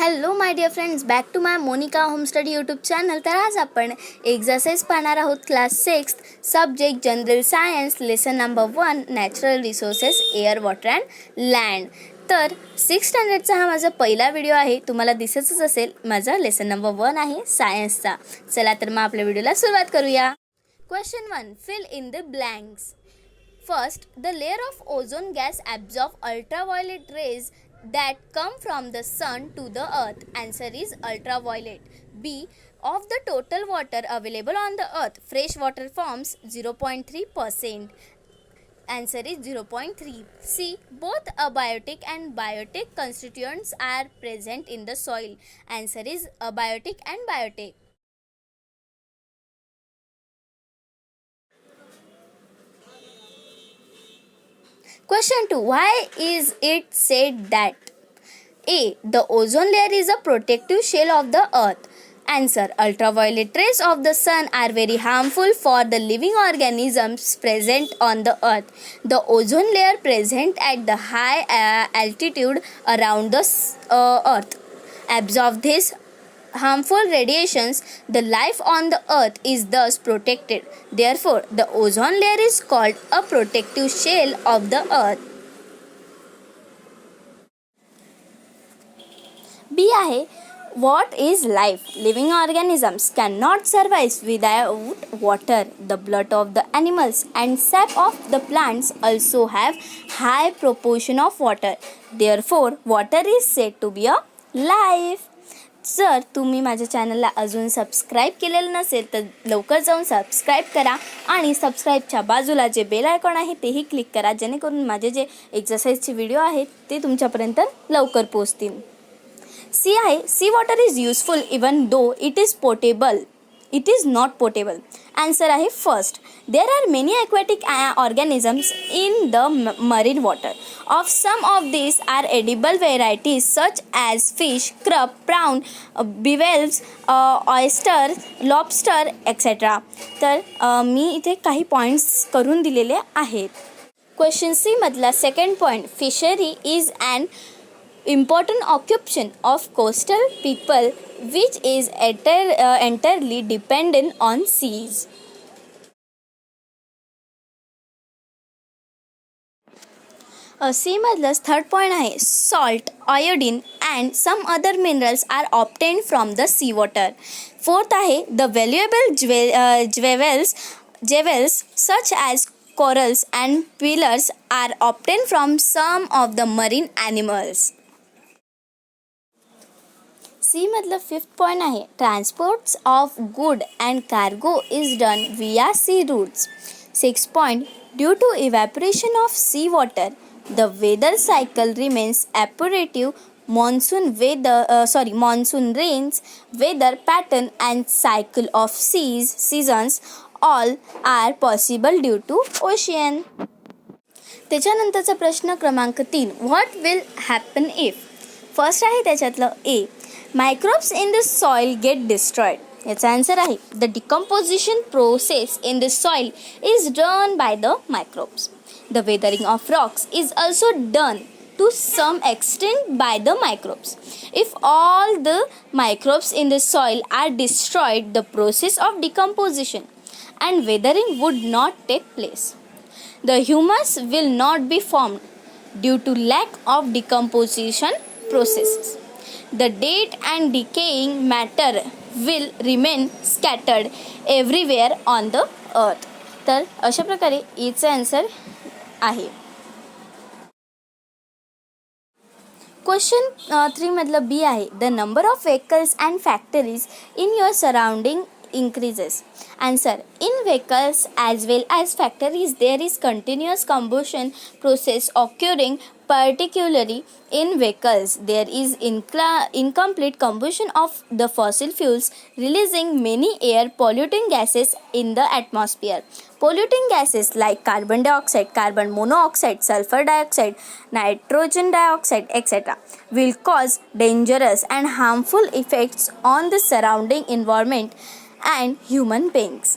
Hello my dear friends, back to my Monika home study YouTube channel. तर आज आपण exercise पाहणार आहोत class 6 subject general science lesson number 1 natural resources air water and land. तर 6 स्टँडर्डचा हा माझा पहिला व्हिडिओ आहे. तुम्हाला दिसतच असेल माझा लेसन नंबर 1 आहे सायन्सचा. चला तर मग आपल्या व्हिडिओला सुरुवात करूया. Question 1, fill in the blanks. First, the layer of ozone gas absorbs ultraviolet rays that come from the sun to the earth. Answer is ultraviolet. B, of the total water available on the earth, fresh water forms 0.3%. Answer is 0.3. C, both abiotic and biotic constituents are present in the soil. Answer is abiotic and biotic. Question 2. Why is it said that A, the ozone layer is a protective shell of the earth? Answer, ultraviolet rays of the sun are very harmful for the living organisms present on the earth. The ozone layer present at the high altitude around the earth absorbs these harmful radiations. The life on the earth is thus protected. Therefore, the ozone layer is called a protective shell of the earth. B आहे, what is life? Living organisms cannot survive without water. The blood of the animals and sap of the plants also have high proportion of water. Therefore, water is said to be a life. जर तुम्ही माझ्या चॅनलला अजून subscribe केलेलं नसेल तर लवकर जाऊन सबस्क्राईब करा आणि सबस्क्राईबच्या बाजूला जे बेल आयकॉन आहे तेही क्लिक करा, जेणेकरून माझे जे एक्सरसाइजचे व्हिडिओ आहेत ते तुमच्यापर्यंत लवकर पोहोचतील. सी आहे, sea water is useful even though it is potable. It is not potable. Answer आहे first, there are many aquatic organisms in the marine water. Of some of these are edible varieties such as fish, crab, prawn, bivalves, oyster, lobster, etc. तर मी इथे काही points करून दिलेले आहेत. Question C मधला second point, fishery is an important occupation of coastal people which is entirely dependent on seas. Sea मधलंच third point आहे, salt, iodine and some other minerals are obtain from the sea water. Fourth आहे, the valuable jewels such as corals and pillars are obtained from some of the marine animals. Sea मधलं fifth point आहे, transports of good and cargo is done via sea routes. Six point, due to evaporation of sea water the weather cycle remains operative. monsoon rains, weather pattern and cycle of seasons all are possible due to ocean. त्याच्यानंतरचा प्रश्न क्रमांक 3, what will happen if. First आहे त्याच्यातलं A, microbes in the soil get destroyed. याचा answer आहे, the decomposition process in the soil is done by the microbes. The weathering of rocks is also done to some extent by the microbes. If all the microbes in the soil are destroyed, the process of decomposition and weathering would not take place. The humus will not be formed due to lack of decomposition processes. The dead and decaying matter will remain scattered everywhere on the earth. तर अशा प्रकारे Icha answer आहे. Question 3 मधलं B आहे, the number of vehicles and factories in your surrounding increases. Answer, in vehicles as well as factories there is continuous combustion process occurring. Particularly in vehicles there is incomplete combustion of the fossil fuels, releasing many air polluting gases in the atmosphere. Polluting gases like carbon dioxide, carbon monoxide, sulfur dioxide, nitrogen dioxide, etc. will cause dangerous and harmful effects on the surrounding environment and human beings.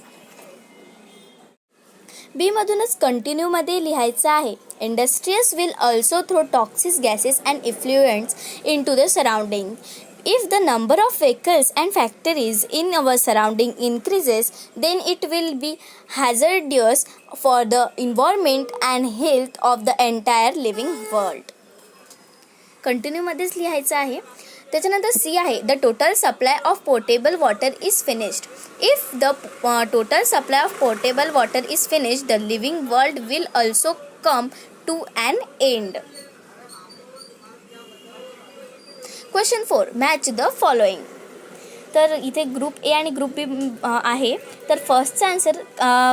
B मधूनच continue मध्ये लिहायचं आहे, industries will also throw toxic gases and effluents into the surrounding. if the number of vehicles and factories in our surrounding increases, then it will be hazardous for the environment and health of the entire living world. Continue मध्येच लिहायचं आहे. त्याच्यानंतर C आहे the total supply of portable water is finished. If the total supply of portable water is finished, the living world will also come to an end. Question 4, match the following. तर इथे group A आणि group B आहे. तर फर्स्टचा answer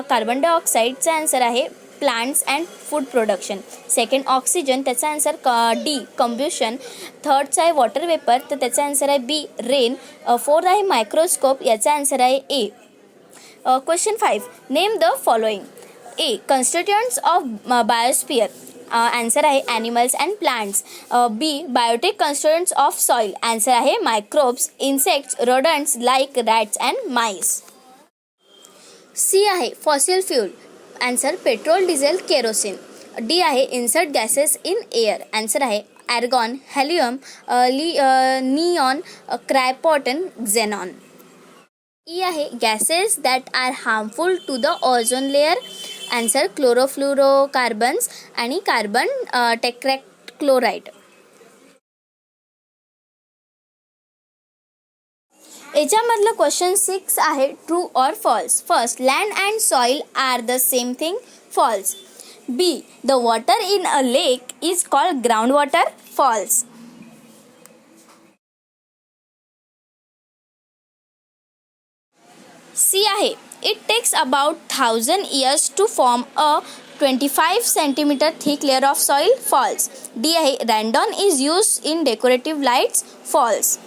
carbon डायऑक्साईडचा answer आहे plants and food production. Second oxygen, त्याचा answer D combustion. थर्डचा आहे वॉटर वेपर, तर त्याचा आन्सर आहे बी रेन. फोर्थ आहे मायक्रोस्कोप, याचा आन्सर आहे A. Question 5, name the following. A constituents of biosphere, answer आहे animals and plants. B biotic constituents of soil, answer आहे microbes, insects, rodents like rats and mice. C आहे fossil fuel, answer petrol, diesel, kerosene. D आहे inert gases in air, answer आहे argon, helium, neon, krypton, xenon. E आहे gases that are harmful to the ozone layer, answer chlorofluorocarbons आणि carbon tetrachloride. याच्यामधलं question 6 आहे true or false. First, land and soil are the same thing, false. B the water in a lake is called ground water, false. C आहे it takes about 1000 years to form a 25 centimeter thick layer of soil, false. D आहे radon is used in decorative lights, false.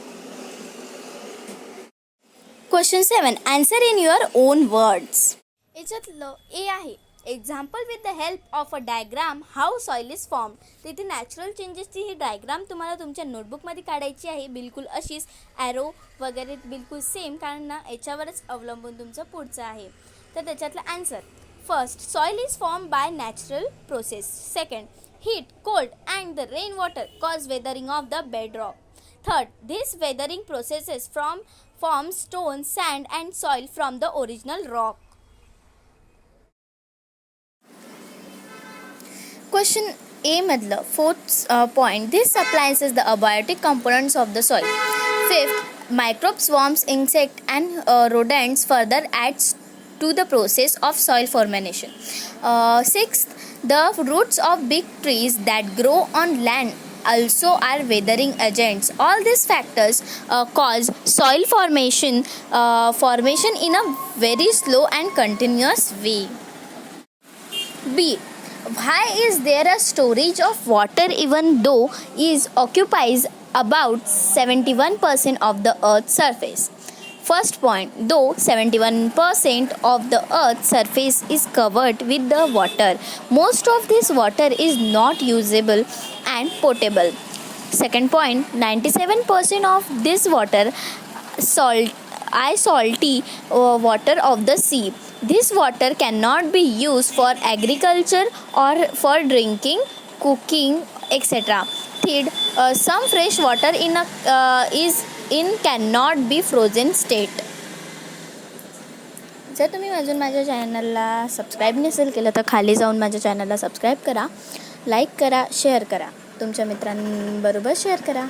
Question 7, answer in your own words. याच्यातलं ए आहे example with the help of a diagram how soil is form. तर इथे natural चेंजेसची ही diagram तुम्हाला तुमच्या नोटबुकमध्ये काढायची आहे, बिलकुल अशीच ॲरो वगैरे बिलकुल सेम, कारण ना याच्यावरच अवलंबून तुमचं पुढचं आहे. तर त्याच्यातलं answer, first soil is form by natural process. Second, heat, cold and the rain water cause weathering of the bedrock. Third, this weathering processes form stone, sand and soil from the original rock. Question A madla fourth point, this supplies the abiotic components of the soil. Fifth, microbes, worms, insect and rodents further adds to the process of soil formation. Sixth, the roots of big trees that grow on land also are weathering agents. All these factors cause soil formation in a very slow and continuous way. B, why is there a storage of water even though it occupies about 71% of the earth's surface? First point, though 71% of the earth's surface is covered with the water, most of this water is not usable and potable. Second point, 97% of this water salty water of the sea. This water cannot be used for agriculture or for drinking, cooking, etc. Third, some fresh water is in cannot be frozen state. जर तुम्ही अजून माझ्या चॅनलला subscribe नसेल केलं तर खाली जाऊन माझ्या चॅनलला सबस्क्राईब करा, लाईक करा, शेअर करा, तुमच्या मित्रांबरोबर शेअर करा.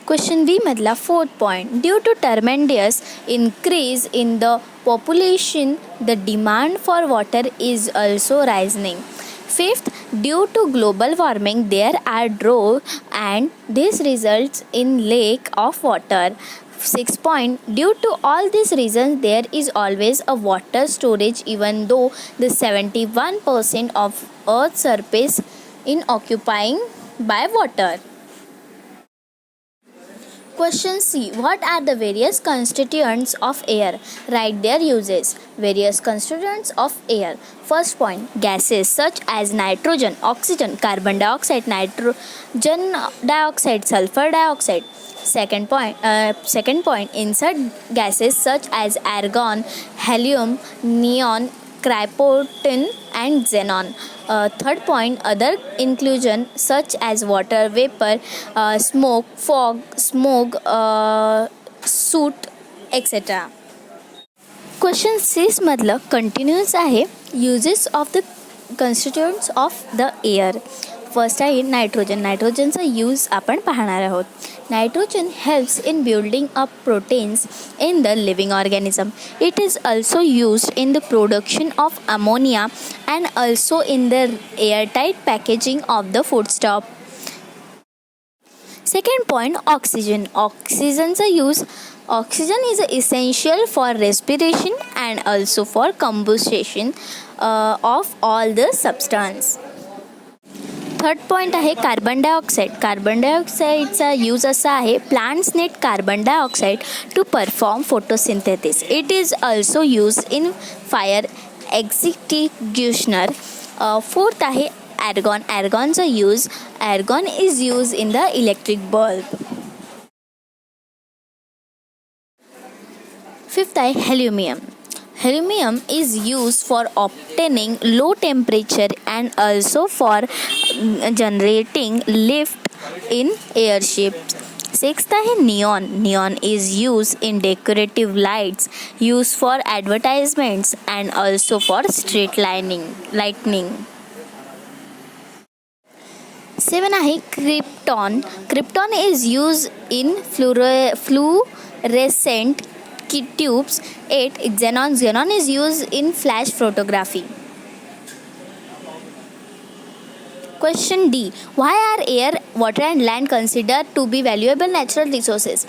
क्वेश्चन बी मधला fourth point, due to tremendous increase in the population, the demand for water is also rising. Fifth, due to global warming, there are drought and this results in lack of water. Sixth point, due to all these reasons, there is always a water storage even though the 71% of Earth's surface is occupying by water. Question C, what are the various constituents of air? Write their uses. Various constituents of air. First point, gases such as nitrogen, oxygen, carbon dioxide, nitrogen dioxide, sulfur dioxide. Second point, insert gases such as argon, helium, neon, cryptonium, and xenon. Third point, other inclusion such as water vapor, smoke, fog, smoke, soot, etc. Question 6 मधलं continuous आहे uses of the constituents of the air. First आहे nitrogen. नायट्रोजनचा use आपण पाहणार आहोत. Nitrogen helps in building up proteins in the living organism. It is also used in the production of ammonia and also in the airtight packaging of the foodstuff. Second point, oxygen. Oxygen's use. Oxygen is essential for respiration and also for combustion of all the substance. Third point आहे carbon dioxide. Carbon डायऑक्साईडचा use असा आहे plants need carbon dioxide to perform photosynthesis. It is also use in fire extinguisher. Fourth आहे argon. Argon's use. Argon is used in the electric bulb. Fifth आहे helium. Helium is used for obtaining low temperature and also for generating lift in airships. Sixth आहे neon. Neon is used in decorative lights, used for advertisements and also for street lighting. 7 आहे krypton. Krypton is use in fluorescent tubes. 8 xenon. Xenon is used in flash photography. Question D. Why are air, water and land considered to be valuable natural resources?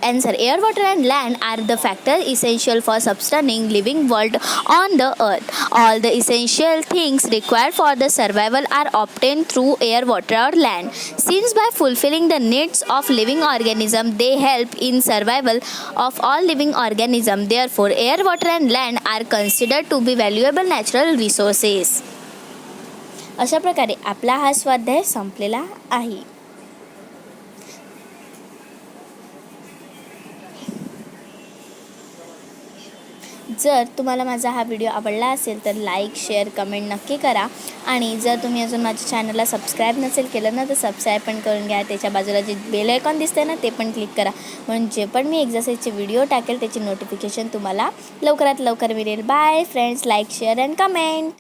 Answer. Air, water and land are the factors essential for sustaining living world on the earth. All the essential things required for the survival are obtained through air, water or land. Since by fulfilling the needs of living organism, they help in survival of all living organism. Therefore, air, water and land are considered to be valuable natural resources. अशा प्रकारे आपला हा स्वाध्याय संपलेला आहे. जर तुम्हाला माझा हा व्हिडिओ आवडला असेल तर लाईक, शेअर, कमेंट नक्की करा. आणि जर तुम्ही अजून माझ्या चॅनलला सबस्क्राईब नसेल केलं ना तर सबस्क्राईब पण करून घ्या. त्याच्या बाजूला जे बेल आयकॉन दिसते ना ते पण क्लिक करा, म्हणून जे पण मी एक्झरसाईजचे व्हिडिओ टाकेल त्याची नोटिफिकेशन तुम्हाला लवकरात लवकर मिळेल. Bye friends. Like, share and comment.